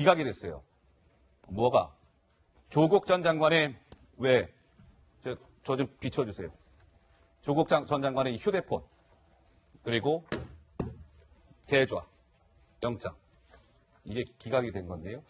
기각이 됐어요. 뭐가? 조국 전 장관의 저 좀 비춰주세요. 조국 전 장관의 휴대폰 그리고 계좌 영장 이게 기각이 된 건데요.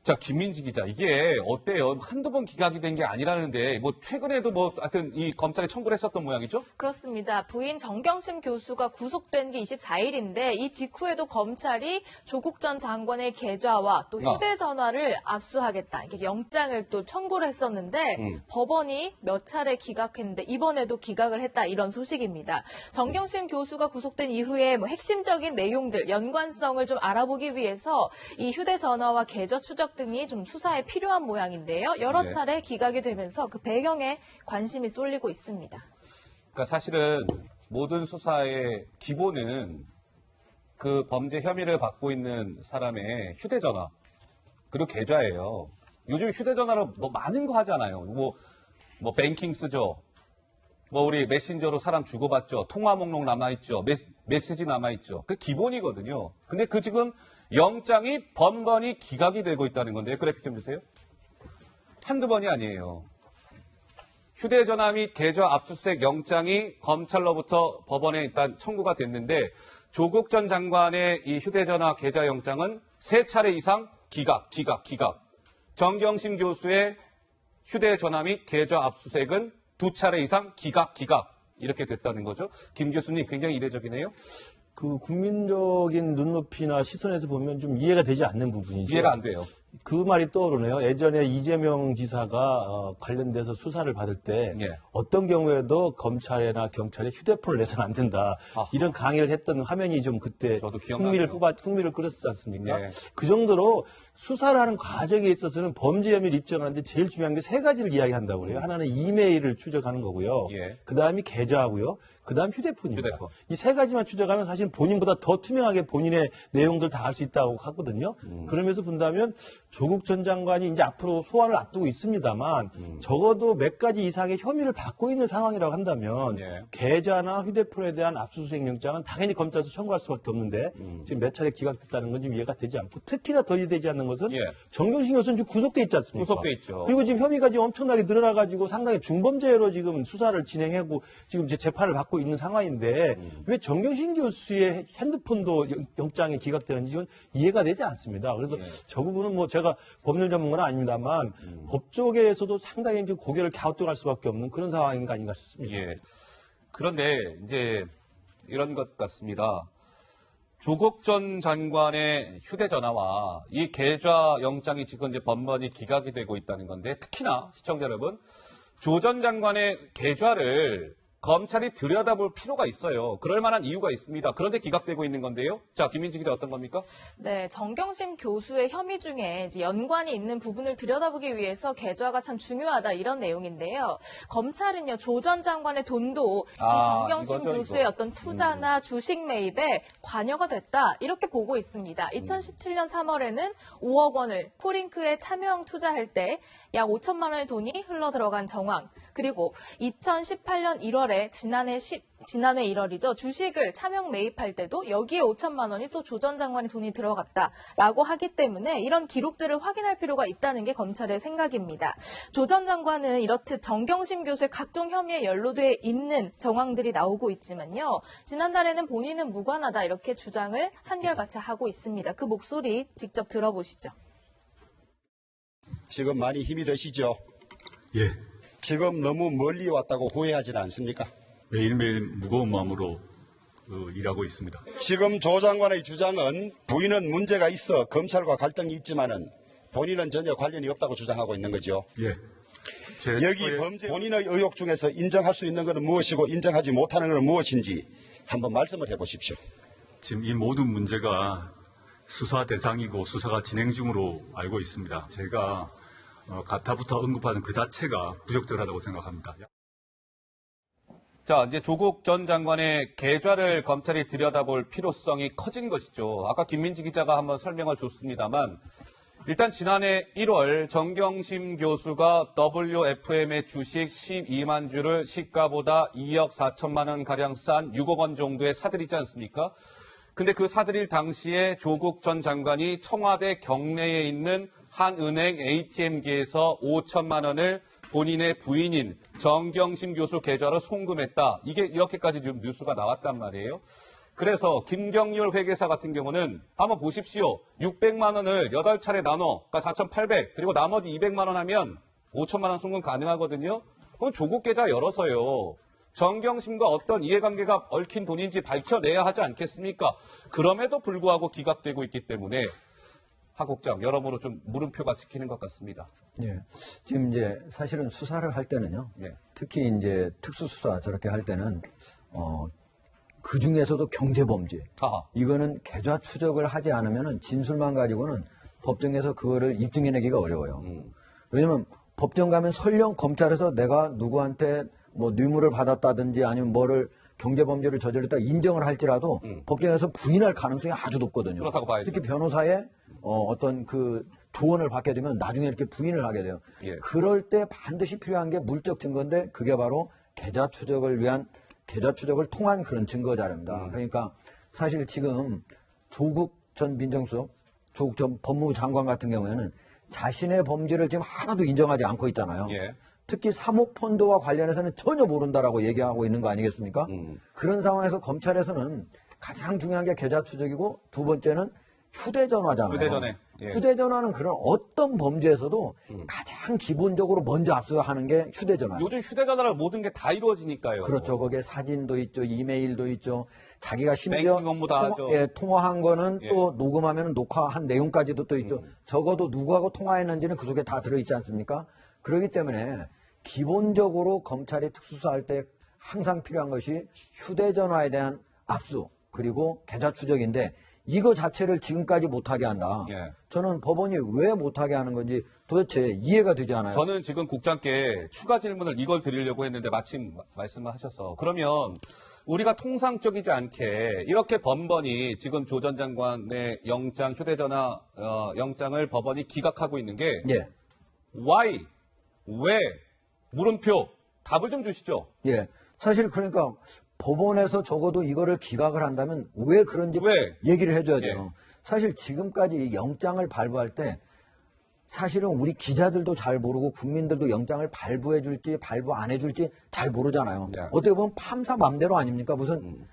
자, 김민지 기자, 이게 어때요? 한두 번 기각이 된 게 아니라는데, 최근에도 하여튼 이 검찰에 청구를 했었던 모양이죠? 그렇습니다. 부인 정경심 교수가 구속된 게 24일인데, 이 직후에도 검찰이 조국 전 장관의 계좌와 또 휴대전화를 압수하겠다, 이게 영장을 또 청구를 했었는데, 법원이 몇 차례 기각했는데, 이번에도 기각을 했다, 이런 소식입니다. 정경심 교수가 구속된 이후에 핵심적인 내용들, 연관성을 좀 알아보기 위해서 이 휴대전화와 계좌 추적 등이 좀 수사에 필요한 모양인데요. 여러 차례 기각이 되면서 그 배경에 관심이 쏠리고 있습니다. 그러니까 사실은 모든 수사의 기본은 그 범죄 혐의를 받고 있는 사람의 휴대전화 그리고 계좌예요. 요즘 휴대전화로 많은 거 하잖아요. 뱅킹 쓰죠. 우리 메신저로 사람 주고받죠. 통화 목록 남아있죠. 메시지 남아있죠. 그 기본이거든요. 근데 지금 영장이 번번이 기각이 되고 있다는 건데요. 그래픽 좀 주세요. 한두 번이 아니에요. 휴대전화 및 계좌 압수수색 영장이 검찰로부터 법원에 일단 청구가 됐는데 조국 전 장관의 이 휴대전화 계좌 영장은 3차례 이상 기각. 정경심 교수의 휴대전화 및 계좌 압수수색은 2차례 이상 기각. 이렇게 됐다는 거죠. 김 교수님 굉장히 이례적이네요. 그 국민적인 눈높이나 시선에서 보면 좀 이해가 되지 않는 부분이죠. 이해가 안 돼요. 그 말이 떠오르네요. 예전에 이재명 지사가 관련돼서 수사를 받을 때 어떤 경우에도 검찰이나 경찰에 휴대폰을 내서는 안 된다. 이런 강의를 했던 화면이 좀 그때 흥미를 끌었지 않습니까? 그 정도로 수사를 하는 과정에 있어서는 범죄 혐의를 입증하는데 제일 중요한 게 3가지를 이야기한다고 그래요. 하나는 이메일을 추적하는 거고요. 그다음이 계좌하고요. 그다음 휴대폰입니다. 이 3가지만 추적하면 사실 본인보다 더 투명하게 본인의 내용들 다 알 수 있다고 하거든요. 그러면서 본다면 조국 전 장관이 이제 앞으로 소환을 앞두고 있습니다만 적어도 몇 가지 이상의 혐의를 받고 있는 상황이라고 한다면 계좌나 휴대폰에 대한 압수수색 영장은 당연히 검찰에서 청구할 수밖에 없는데 지금 몇 차례 기각됐다는 건 좀 이해가 되지 않고 특히나 더 이해되지 않는 것은 정경심 교수는 지금 구속돼 있지 않습니까? 구속돼 있죠. 그리고 지금 혐의가 지금 엄청나게 늘어나가지고 상당히 중범죄로 지금 수사를 진행하고 지금 이제 재판을 받고 있는 상황인데 왜 정경심 교수의 핸드폰도 영장이 기각되는지 이건 이해가 되지 않습니다. 그래서 저 부분은 제가 법률 전문가는 아닙니다만 법 쪽에서도 상당히 이제 고개를 갸우뚱할 수밖에 없는 그런 상황인 거 아닌가 싶습니다. 그런데 이제 이런 것 같습니다. 조국 전 장관의 휴대전화와 이 계좌 영장이 지금 이제 번번이 기각이 되고 있다는 건데 특히나 시청자 여러분, 조 전 장관의 계좌를 검찰이 들여다볼 필요가 있어요. 그럴 만한 이유가 있습니다. 그런데 기각되고 있는 건데요. 자, 김민지 기자 어떤 겁니까? 네, 정경심 교수의 혐의 중에 이제 연관이 있는 부분을 들여다보기 위해서 계좌가 참 중요하다 이런 내용인데요. 검찰은요, 조 전 장관의 돈도 이 정경심 교수의 어떤 투자나 주식 매입에 관여가 됐다 이렇게 보고 있습니다. 2017년 3월에는 5억 원을 포링크에 참여형 투자할 때 약 5천만 원의 돈이 흘러 들어간 정황. 그리고 2018년 1월에 지난해 1월이죠. 주식을 참여형 매입할 때도 여기에 5천만 원이 또 조 전 장관의 돈이 들어갔다라고 하기 때문에 이런 기록들을 확인할 필요가 있다는 게 검찰의 생각입니다. 조 전 장관은 이렇듯 정경심 교수의 각종 혐의에 연루돼 있는 정황들이 나오고 있지만요. 지난달에는 본인은 무관하다 이렇게 주장을 한결같이 하고 있습니다. 그 목소리 직접 들어보시죠. 지금 많이 힘이 드시죠? 예. 지금 너무 멀리 왔다고 후회하지는 않습니까? 매일매일 무거운 마음으로 일하고 있습니다. 지금 조 장관의 주장은 부인은 문제가 있어 검찰과 갈등이 있지만은 본인은 전혀 관련이 없다고 주장하고 있는 거죠. 예. 여기 범죄 본인의 의혹 중에서 인정할 수 있는 것은 무엇이고 인정하지 못하는 것은 무엇인지 한번 말씀을 해보십시오. 지금 이 모든 문제가 수사 대상이고 수사가 진행 중으로 알고 있습니다. 제가 가타부터 언급하는 그 자체가 부적절하다고 생각합니다. 자, 이제 조국 전 장관의 계좌를 검찰이 들여다볼 필요성이 커진 것이죠. 아까 김민지 기자가 한번 설명을 줬습니다만 일단 지난해 1월 정경심 교수가 WFM의 주식 12만 주를 시가보다 2억 4천만 원 가량 싼 6억 원 정도에 사들이지 않습니까? 근데 그 사들일 당시에 조국 전 장관이 청와대 경내에 있는 한 은행 ATM기에서 5천만 원을 본인의 부인인 정경심 교수 계좌로 송금했다. 이게 이렇게까지 지금 뉴스가 나왔단 말이에요. 그래서 김경률 회계사 같은 경우는 한번 보십시오. 600만 원을 8차례 나눠, 그러니까 4,800, 그리고 나머지 200만 원 하면 5천만 원 송금 가능하거든요. 그럼 조국 계좌 열어서요. 정경심과 어떤 이해관계가 얽힌 돈인지 밝혀내야 하지 않겠습니까? 그럼에도 불구하고 기각되고 있기 때문에 하 국장 여러모로 좀 물음표가 찍히는 것 같습니다. 예. 지금 이제 사실은 수사를 할 때는요. 예. 특히 이제 특수수사 저렇게 할 때는 그 중에서도 경제범죄. 아하. 이거는 계좌 추적을 하지 않으면은 진술만 가지고는 법정에서 그거를 입증해내기가 어려워요. 왜냐면 법정 가면 설령 검찰에서 내가 누구한테 뭐 뇌물을 받았다든지 아니면 뭐를 경제범죄를 저질렀다 인정을 할지라도 법정에서 부인할 가능성이 아주 높거든요. 그렇다고 봐야죠. 특히 변호사의 어떤 그 조언을 받게 되면 나중에 이렇게 부인을 하게 돼요. 예. 그럴 때 반드시 필요한 게 물적 증거인데 그게 바로 계좌 추적을 통한 그런 증거 자료입니다. 그러니까 사실 지금 조국 전 민정수석, 조국 전 법무부 장관 같은 경우에는 자신의 범죄를 지금 하나도 인정하지 않고 있잖아요. 예. 특히 사모펀드와 관련해서는 전혀 모른다라고 얘기하고 있는 거 아니겠습니까? 그런 상황에서 검찰에서는 가장 중요한 게 계좌 추적이고 두 번째는 휴대전화잖아요. 휴대전화. 예. 휴대전화는 그런 어떤 범죄에서도 가장 기본적으로 먼저 압수하는 게 휴대전화예요. 요즘 휴대전화로 모든 게 다 이루어지니까요. 그렇죠. 거기에 사진도 있죠, 이메일도 있죠. 자기가 심지어 뱅킹 업무 다 하죠. 통화한 거는 예. 또 녹음하면 녹화한 내용까지도 또 있죠. 적어도 누구하고 통화했는지는 그 속에 다 들어있지 않습니까? 그렇기 때문에 기본적으로 검찰이 특수수사할 때 항상 필요한 것이 휴대전화에 대한 압수 그리고 계좌 추적인데 이거 자체를 지금까지 못하게 한다. 예. 저는 법원이 왜 못하게 하는 건지 도대체 이해가 되지 않아요. 저는 지금 국장께 추가 질문을 이걸 드리려고 했는데 마침 말씀을 하셔서 그러면 우리가 통상적이지 않게 이렇게 번번이 지금 조 전 장관의 영장 휴대전화 영장을 법원이 기각하고 있는 게 예. why 왜 물음표 답을 좀 주시죠. 예. 사실 그러니까 법원에서 적어도 이거를 기각을 한다면 왜 그런지 왜? 얘기를 해줘야 돼요. 예. 사실 지금까지 영장을 발부할 때 사실은 우리 기자들도 잘 모르고 국민들도 영장을 발부해 줄지 발부 안 해줄지 잘 모르잖아요. 예. 어떻게 보면 판사 맘대로 아닙니까? 무슨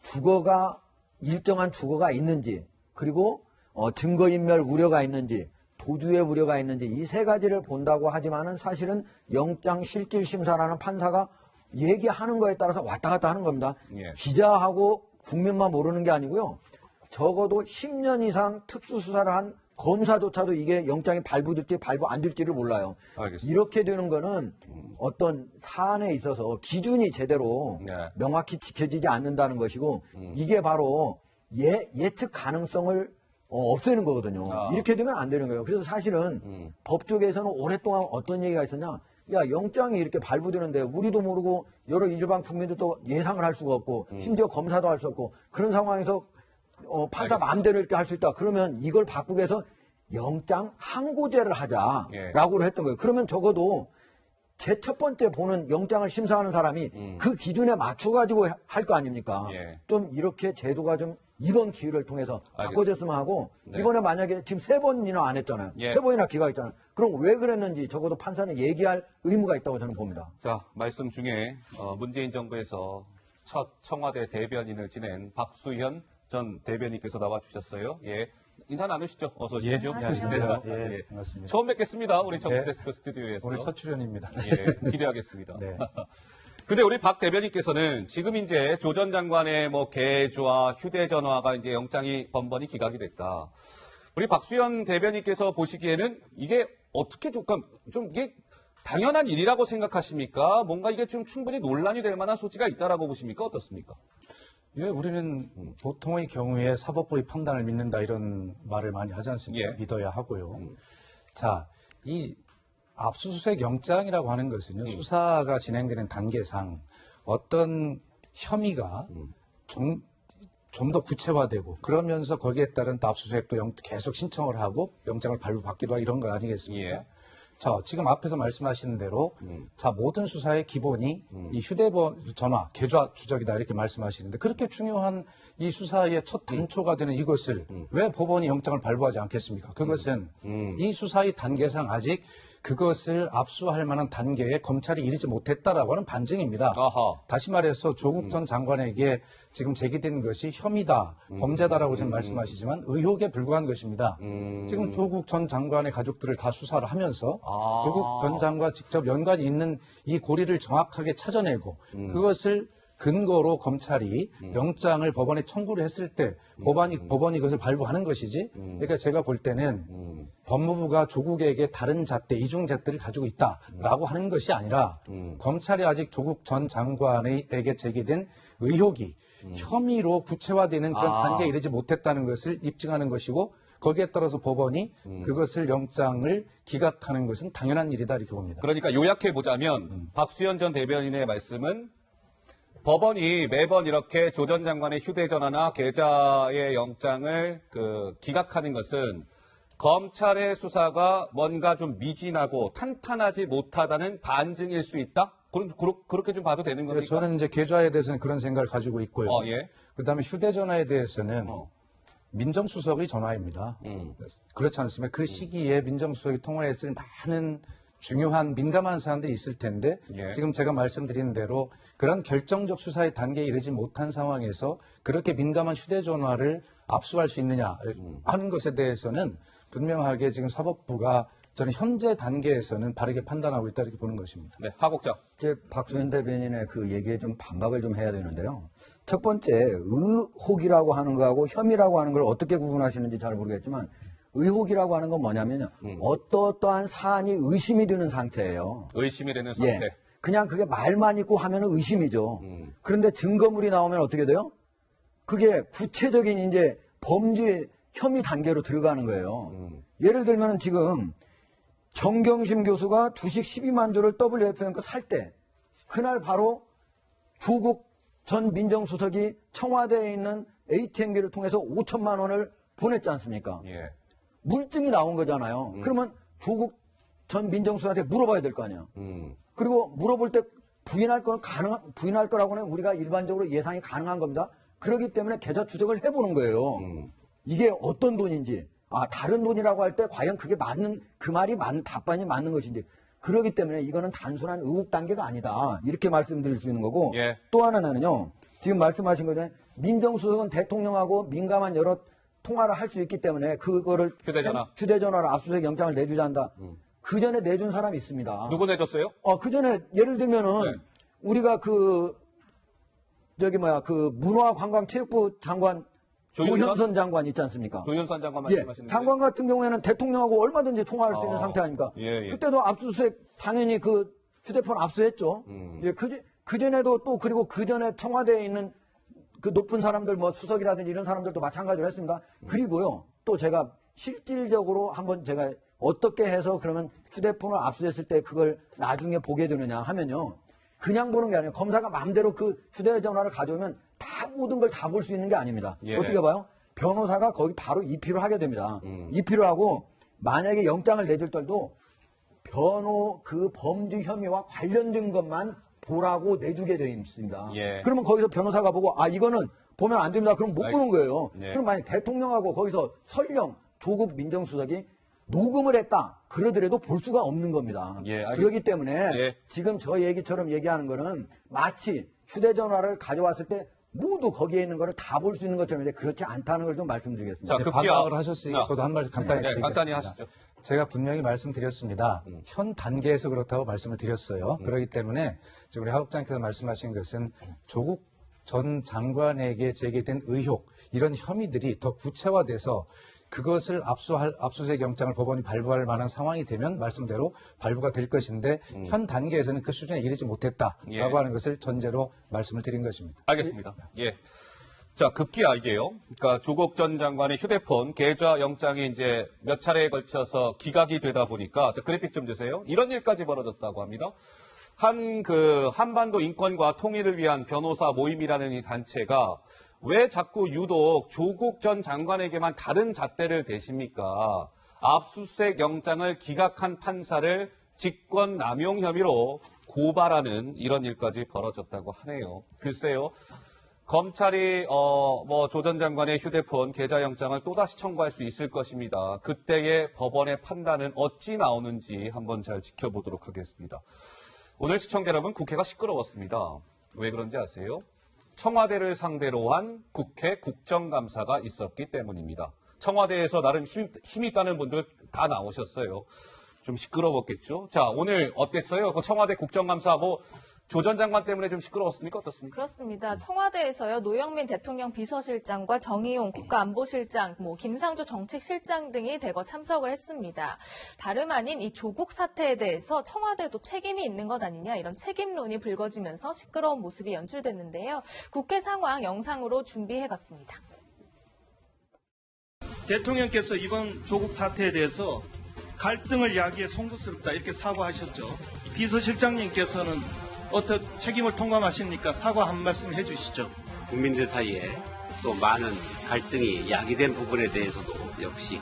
주거가 일정한 주거가 있는지 그리고 증거인멸 우려가 있는지 도주의 우려가 있는지 이 세 가지를 본다고 하지만은 사실은 영장 실질심사라는 판사가 얘기하는 거에 따라서 왔다 갔다 하는 겁니다. 예. 기자하고 국민만 모르는 게 아니고요. 적어도 10년 이상 특수수사를 한 검사조차도 이게 영장이 발부될지 발부 안 될지를 몰라요. 알겠습니다. 이렇게 되는 거는 어떤 사안에 있어서 기준이 제대로 네. 명확히 지켜지지 않는다는 것이고 이게 바로 예측 가능성을 없애는 거거든요. 아. 이렇게 되면 안 되는 거예요. 그래서 사실은 법 쪽에서는 오랫동안 어떤 얘기가 있었냐. 야, 영장이 이렇게 발부되는데 우리도 모르고 여러 일반 국민들도 예상을 할 수가 없고 심지어 검사도 할 수 없고 그런 상황에서 판사 알겠습니다. 마음대로 이렇게 할 수 있다. 그러면 이걸 바꾸기 위해서 영장 항고제를 하자라고 예. 했던 거예요. 그러면 적어도 제 첫 번째 보는 영장을 심사하는 사람이 그 기준에 맞춰가지고 할 거 아닙니까? 예. 좀 이렇게 제도가 좀 이번 기회를 통해서 알겠습니다. 바꿔줬으면 하고 네. 이번에 만약에 지금 3번이나 안 했잖아요. 예. 3번이나 기각했잖아요. 그럼 왜 그랬는지 적어도 판사는 얘기할 의무가 있다고 저는 봅니다. 자, 말씀 중에 문재인 정부에서 첫 청와대 대변인을 지낸 박수현 전 대변인께서 나와주셨어요. 예. 인사 나누시죠. 어서 오십시오. 예, 안녕하십니까. 네. 예, 반갑습니다. 처음 뵙겠습니다. 우리 정부 네. 데스크 스튜디오에서. 오늘 첫 출연입니다. 예, 기대하겠습니다. 네. 근데 우리 박 대변인께서는 지금 이제 조 전 장관의 뭐 계좌, 휴대전화가 이제 영장이 번번이 기각이 됐다. 우리 박수현 대변인께서 보시기에는 이게 어떻게 좀 이게 당연한 일이라고 생각하십니까? 뭔가 이게 좀 충분히 논란이 될 만한 소지가 있다라고 보십니까? 어떻습니까? 예, 우리는 보통의 경우에 사법부의 판단을 믿는다 이런 말을 많이 하지 않습니까? 예. 믿어야 하고요. 자, 이 압수수색 영장이라고 하는 것은요, 수사가 진행되는 단계상 어떤 혐의가 좀 더 구체화되고 그러면서 거기에 따른 또 압수수색도 계속 신청을 하고 영장을 발부받기도 하고 이런 거 아니겠습니까? 예. 자, 지금 앞에서 말씀하신 대로 자, 모든 수사의 기본이 이 휴대전화, 계좌 추적이다 이렇게 말씀하시는데 그렇게 중요한 이 수사의 첫 단초가 되는 이것을 왜 법원이 영장을 발부하지 않겠습니까? 그것은 이 수사의 단계상 아직 그것을 압수할 만한 단계에 검찰이 이르지 못했다라고 하는 반증입니다. 아하. 다시 말해서 조국 전 장관에게 지금 제기된 것이 혐의다, 범죄다라고 지금 말씀하시지만 의혹에 불과한 것입니다. 지금 조국 전 장관의 가족들을 다 수사를 하면서 조국 전 장관 직접 연관이 있는 이 고리를 정확하게 찾아내고 그것을 근거로 검찰이 영장을 법원에 청구를 했을 때 법원이 그것을 발부하는 것이지. 그러니까 제가 볼 때는 법무부가 조국에게 다른 잣대, 이중 잣대를 가지고 있다라고 하는 것이 아니라 검찰이 아직 조국 전 장관에게 제기된 의혹이 혐의로 구체화되는 그런 단계에 이르지 못했다는 것을 입증하는 것이고 거기에 따라서 법원이 그것을 영장을 기각하는 것은 당연한 일이다 이렇게 봅니다. 그러니까 요약해 보자면 박수현 전 대변인의 말씀은 법원이 매번 이렇게 조 전 장관의 휴대전화나 계좌의 영장을 기각하는 것은 검찰의 수사가 뭔가 좀 미진하고 탄탄하지 못하다는 반증일 수 있다? 그렇게 좀 봐도 되는 겁니까? 저는 이제 계좌에 대해서는 그런 생각을 가지고 있고요. 예. 그다음에 휴대전화에 대해서는 민정수석의 전화입니다. 그렇지 않습니까? 그 시기에 민정수석이 통화했을 많은 중요한 민감한 사안들이 있을 텐데 예. 지금 제가 말씀드린 대로 그런 결정적 수사의 단계에 이르지 못한 상황에서 그렇게 민감한 휴대전화를 압수할 수 있느냐 하는 것에 대해서는 분명하게 지금 사법부가 저는 현재 단계에서는 바르게 판단하고 있다 이렇게 보는 것입니다. 네, 하국장. 이제 박수현 대변인의 그 얘기에 좀 반박을 좀 해야 되는데요. 첫 번째, 의혹이라고 하는 거하고 혐의라고 하는 걸 어떻게 구분하시는지 잘 모르겠지만 의혹이라고 하는 건 뭐냐면요. 어떠한 사안이 의심이 되는 상태예요. 의심이 되는 상태. 예. 그냥 그게 말만 있고 하면 의심이죠. 그런데 증거물이 나오면 어떻게 돼요? 그게 구체적인 이제 범죄 혐의 단계로 들어가는 거예요. 예를 들면 지금 정경심 교수가 주식 12만 주를 WFM 살 때 그날 바로 조국 전 민정수석이 청와대에 있는 ATM기를 통해서 5천만 원을 보냈지 않습니까? 예. 물증이 나온 거잖아요. 그러면 조국 전 민정수석한테 물어봐야 될 거 아니야. 그리고 물어볼 때 부인할 거라고는 우리가 일반적으로 예상이 가능한 겁니다. 그렇기 때문에 계좌 추적을 해보는 거예요. 이게 어떤 돈인지, 다른 돈이라고 할 때 과연 그게 그 말이 답변이 맞는 것인지. 그렇기 때문에 이거는 단순한 의혹 단계가 아니다. 이렇게 말씀드릴 수 있는 거고. 예. 또 하나는요. 지금 말씀하신 거잖아요. 민정수석은 대통령하고 민감한 여러 통화를 할 수 있기 때문에 그거를 휴대전화로 압수수색 영장을 내주자 한다. 그 전에 내준 사람이 있습니다. 누구 내줬어요? 그 전에 예를 들면은 네. 우리가 문화관광체육부 장관 조현선 장관 있지 않습니까? 조현선 장관 예, 말씀하시는 장관 같은 경우에는 대통령하고 얼마든지 통화할 수 있는 상태 아닙니까? 예. 그때도 압수수색 당연히 그 휴대폰 압수했죠. 예, 그 전에도 또 그리고 그 전에 청와대에 있는 그 높은 사람들 수석이라든지 이런 사람들도 마찬가지로 했습니다. 그리고요 또 제가 실질적으로 한번 제가 어떻게 해서 그러면 휴대폰을 압수했을 때 그걸 나중에 보게 되느냐 하면요. 그냥 보는 게 아니에요. 검사가 마음대로 그 휴대전화를 가져오면 모든 걸 다 볼 수 있는 게 아닙니다. 예. 어떻게 봐요? 변호사가 거기 바로 입히를 하게 됩니다. 입히를 하고 만약에 영장을 내줄 때도 그 범죄 혐의와 관련된 것만 보라고 내주게 되어 있습니다. 예. 그러면 거기서 변호사가 보고 이거는 보면 안 됩니다. 그럼 못 보는 거예요. 예. 그럼 만약 대통령하고 거기서 설령 조국 민정수석이 녹음을 했다. 그러더라도 볼 수가 없는 겁니다. 예, 그렇기 때문에 예. 지금 저 얘기처럼 얘기하는 거는 마치 휴대전화를 가져왔을 때 모두 거기에 있는 거를 다 볼 수 있는 것처럼 그렇지 않다는 걸 좀 말씀드리겠습니다. 자, 반박을 하셨으니까 저도 한 말 간단히 드리겠습니다. 간단히 하시죠. 제가 분명히 말씀드렸습니다. 현 단계에서 그렇다고 말씀을 드렸어요. 그렇기 때문에 지금 우리 하국장께서 말씀하신 것은 조국 전 장관에게 제기된 의혹, 이런 혐의들이 더 구체화돼서 그것을 압수수색 영장을 법원이 발부할 만한 상황이 되면 말씀대로 발부가 될 것인데 현 단계에서는 그 수준에 이르지 못했다라고 예. 하는 것을 전제로 말씀을 드린 것입니다. 알겠습니다. 예. 자, 급기야 이게요. 그러니까 조국 전 장관의 휴대폰 계좌 영장이 이제 몇 차례에 걸쳐서 기각이 되다 보니까 그래픽 좀 주세요. 이런 일까지 벌어졌다고 합니다. 한반도 인권과 통일을 위한 변호사 모임이라는 이 단체가 왜 자꾸 유독 조국 전 장관에게만 다른 잣대를 대십니까? 압수수색 영장을 기각한 판사를 직권남용 혐의로 고발하는 이런 일까지 벌어졌다고 하네요. 글쎄요. 검찰이 조 전 장관의 휴대폰 계좌영장을 또다시 청구할 수 있을 것입니다. 그때의 법원의 판단은 어찌 나오는지 한번 잘 지켜보도록 하겠습니다. 오늘 시청자 여러분, 국회가 시끄러웠습니다. 왜 그런지 아세요? 청와대를 상대로 한 국회 국정감사가 있었기 때문입니다. 청와대에서 나름 힘 있다는 분들 다 나오셨어요. 좀 시끄러웠겠죠? 자, 오늘 어땠어요? 그 청와대 국정감사 조 전 장관 때문에 좀 시끄러웠습니까? 어떻습니까? 그렇습니다. 청와대에서요, 노영민 대통령 비서실장과 정의용 국가안보실장, 김상조 정책실장 등이 대거 참석을 했습니다. 다름 아닌 이 조국 사태에 대해서 청와대도 책임이 있는 것 아니냐, 이런 책임론이 불거지면서 시끄러운 모습이 연출됐는데요. 국회 상황 영상으로 준비해봤습니다. 대통령께서 이번 조국 사태에 대해서 갈등을 야기해 송구스럽다 이렇게 사과하셨죠. 비서실장님께서는 어떻게 책임을 통감하십니까? 사과 한 말씀 해주시죠. 국민들 사이에 또 많은 갈등이 야기된 부분에 대해서도 역시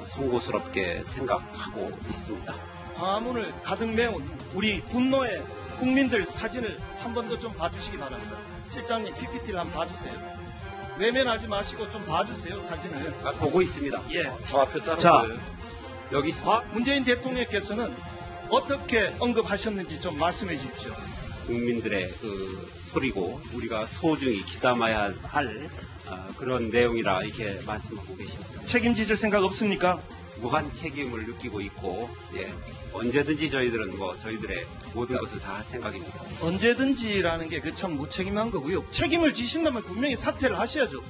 송구스럽게 생각하고 있습니다. 화문을 가득 메운 우리 분노의 국민들 사진을 한 번 더 좀 봐주시기 바랍니다. 실장님 PPT를 한번 봐주세요. 외면하지 마시고 좀 봐주세요, 사진을. 보고 있습니다. 예. 저 앞에 따로 자, 보여요. 여기 있습니다. 문재인 대통령께서는 어떻게 언급하셨는지 좀 말씀해 주십시오. 국민들의 소리고 우리가 소중히 귀담아야 할 그런 내용이라 이렇게 말씀하고 계십니다. 책임지실 생각 없습니까? 무한 책임을 느끼고 있고 언제든지 저희들은 저희들의 모든 것을 다 할 생각입니다. 언제든지라는 게 그 참 무책임한 거고요. 책임을 지신다면 분명히 사퇴를 하셔야죠.